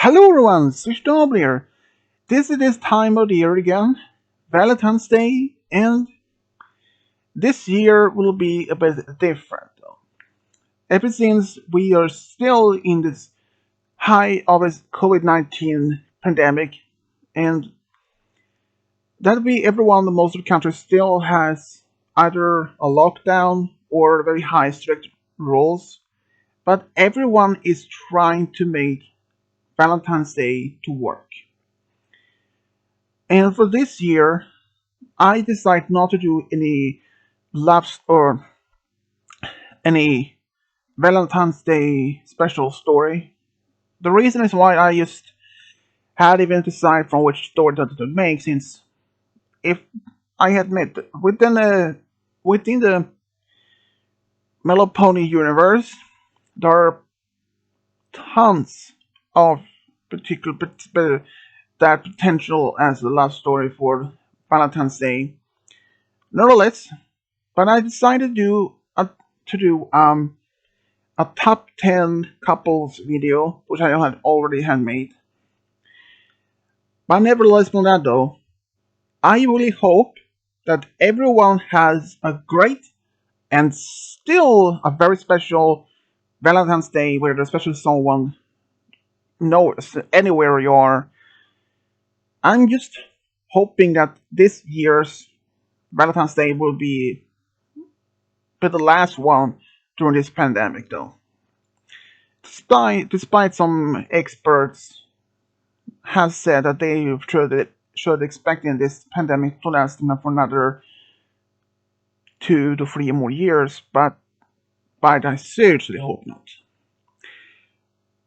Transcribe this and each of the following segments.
Hello everyone, Switched over here. This is this time of the year again, Valentine's Day, and this year will be a bit different though. Ever since we are still in this high of a COVID-19 pandemic, and that we everyone in most of the countries still has either a lockdown or very high strict rules, but everyone is trying to make Valentine's Day to work. And for this year, I decided not to do any laps or any Valentine's Day special story. The reason is why I just had even decided from which story to make, since if I admit within the Mellow Pony universe, there are tons of particular that potential as a love story for Valentine's Day. Nevertheless, but I decided to do a top 10 couples video, which I had already had made. But nevertheless, from that though, I really hope that everyone has a great and still a very special Valentine's Day where there's especially someone knows anywhere you are. I'm just hoping that this year's Valentine's Day will be the last one during this pandemic though. Despite some experts have said that they should expecting this pandemic to last for another 2 to 3 more years, but I seriously hope not.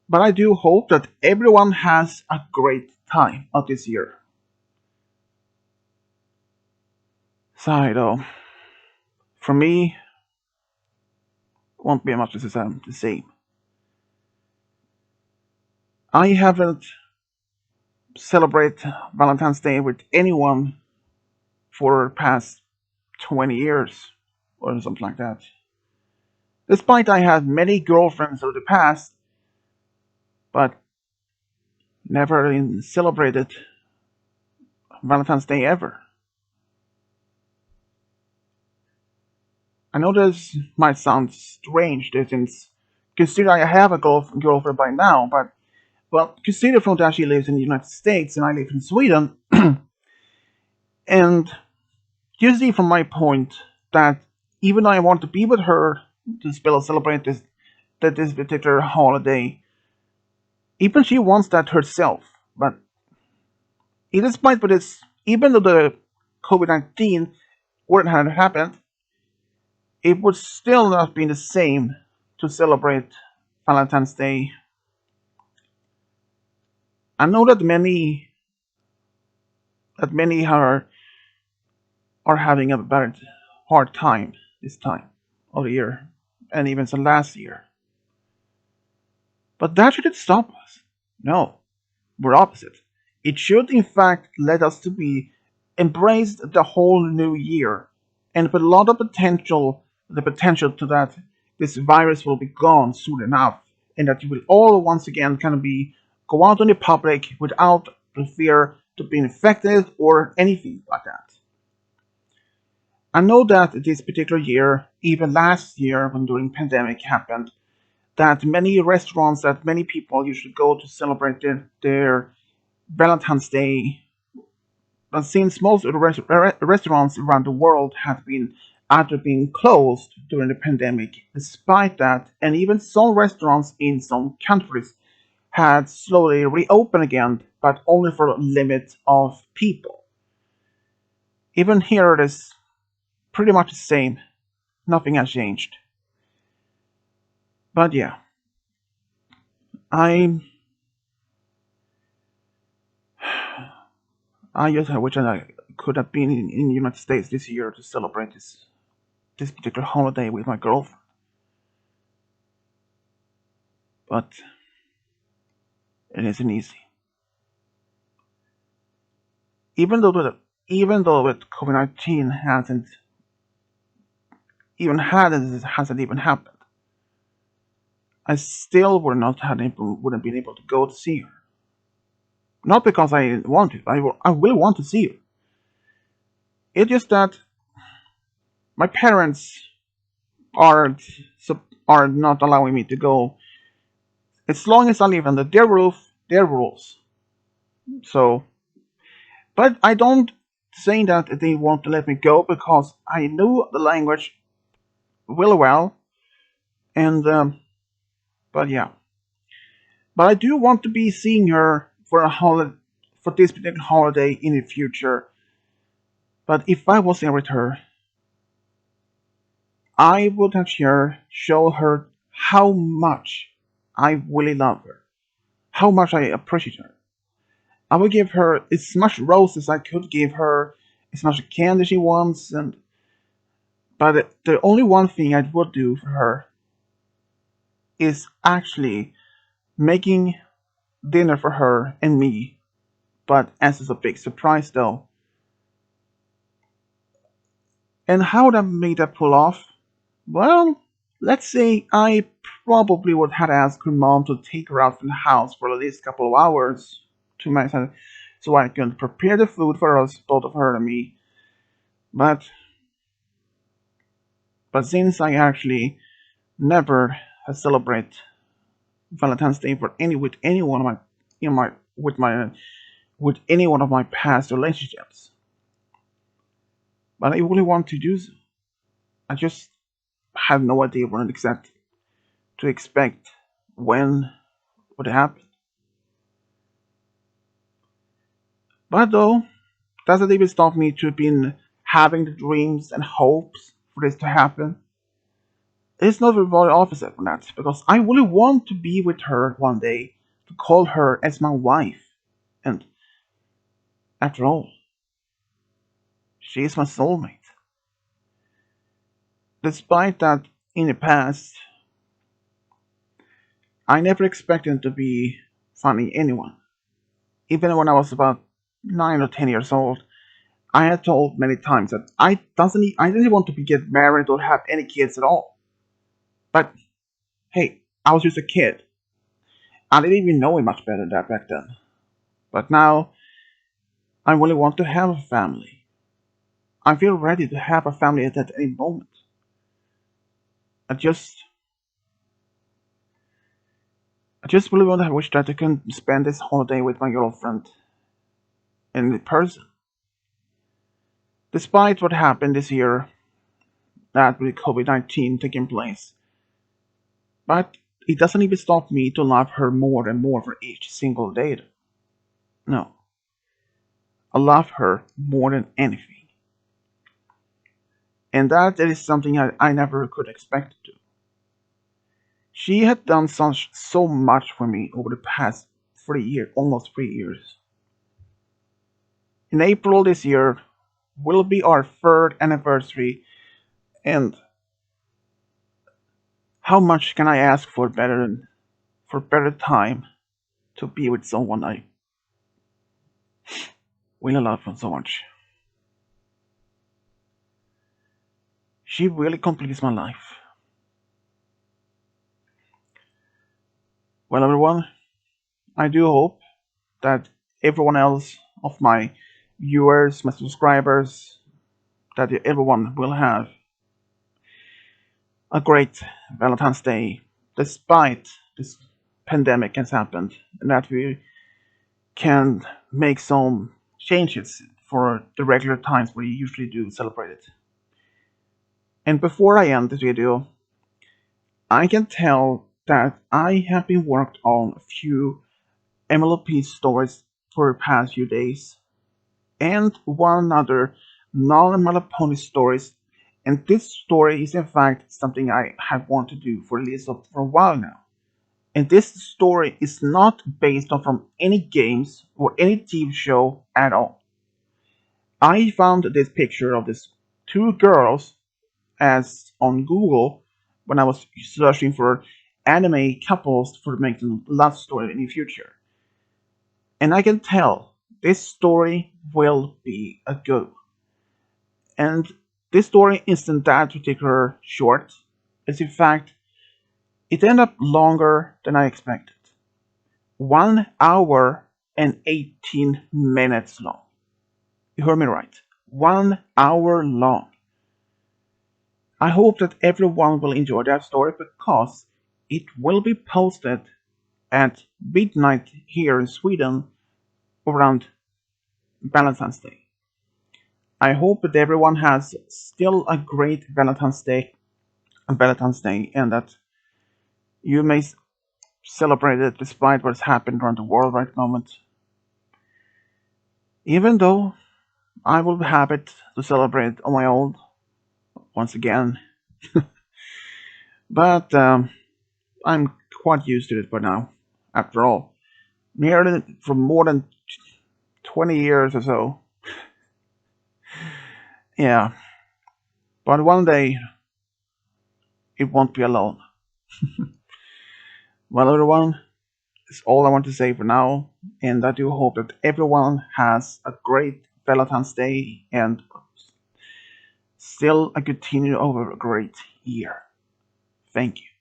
But I do hope that everyone has a great time of this year. So though, for me, won't be much the same. I haven't celebrated Valentine's Day with anyone for the past 20 years or something like that. Despite I had many girlfriends of the past, but never celebrated Valentine's Day ever. I know this might sound strange since consider I have a girlfriend by now, but well, consider from that she lives in the United States and I live in Sweden, and you see from my point that even though I want to be with her to celebrate this particular holiday, even she wants that herself. But despite this, even though the COVID-19 wouldn't have happened, it would still not be the same to celebrate Valentine's Day. I know that many are having a very hard time this time of the year, and even so last year. But that shouldn't stop us. No, we're opposite. It should in fact let us to be embraced the whole new year, and with a lot of the potential to that this virus will be gone soon enough, and that you will all once again kind of be go out in the public without the fear to be infected or anything like that. I know that this particular year, even last year when during pandemic happened, that many restaurants that many people usually go to celebrate their Valentine's Day, but since most of the restaurants around the world have been either been closed during the pandemic, despite that, and even some restaurants in some countries had slowly reopened again, but only for a limit of people. Even here it is pretty much the same. Nothing has changed. But yeah, I I just wish that I could have been in the United States this year to celebrate this particular holiday with my girlfriend. But it isn't easy. Even though with COVID-19 hasn't even happened, I still wouldn't been able to go to see her. Not because I want to. I really want to see her. It's just that my parents aren't are not allowing me to go. As long as I live under their roof, their rules. So, but I don't say that they want to let me go because I knew the language really well, and but yeah, but I do want to be seeing her for a holiday, for this particular holiday in the future. But if I was there with her, I would actually show her how much I really love her, how much I appreciate her. I would give her as much roses I could give her, as much candy she wants, and but the only one thing I would do for her is actually making dinner for her and me. But as a big surprise though, and how would I make that pull off? Well, let's say I probably would have asked her mom to take her out from the house for at least a couple of hours to myself, so I can prepare the food for us, both of her and me. But since I actually never have celebrate Valentine's Day for any with any one of my in my with my with any one of my past relationships, but I really want to do so. I just have no idea what exact to expect when would happen. But though, doesn't even stop me to been having the dreams and hopes for this to happen. It's not the very opposite from that, because I really want to be with her one day, to call her as my wife. And after all, she is my soulmate. Despite that, in the past, I never expected to be finding anyone. Even when I was about 9 or 10 years old, I had told many times that I didn't want to be get married or have any kids at all. But hey, I was just a kid. I didn't even know it much better than that back then. But now I really want to have a family. I feel ready to have a family at any moment. I just I just really want to wish that I can spend this holiday with my girlfriend in person. Despite what happened this year, that with COVID-19 taking place, but it doesn't even stop me to love her more and more for each single day. No, I love her more than anything. And that is something I never could expect to. She had done so much for me over the past 3 years, almost 3 years. In April this year will be our third anniversary, and how much can I ask for better time to be with someone I really love so much? She really completes my life. Well, everyone, I do hope that everyone else of my viewers, my subscribers, that everyone will have a great Valentine's Day despite this pandemic has happened, and that we can make some changes for the regular times we usually do celebrate it. And before I end this video, I can tell that I have been worked on a few MLP stories for the past few days, and one other non-MLP stories. And this story is in fact something I have wanted to do for at least for a while now. And this story is not based on from any games or any TV show at all. I found this picture of these two girls as on Google when I was searching for anime couples for making love story in the future. And I can tell this story will be a good one. And this story isn't that particular short. It's in fact it ended up longer than I expected. 1 hour and 18 minutes long. You heard me right. 1 hour long. I hope that everyone will enjoy that story because it will be posted at midnight here in Sweden around Valentine's Day. I hope that everyone has still a great Valentine's Day, and that you may celebrate it despite what's happened around the world right moment. Even though I will be happy to celebrate on my own once again, but I'm quite used to it by now. After all, nearly for more than 20 years or so. Yeah, but one day it won't be alone. Well, everyone, that's all I want to say for now, and I do hope that everyone has a great Valentine's Day and still a continue over a great year. Thank you.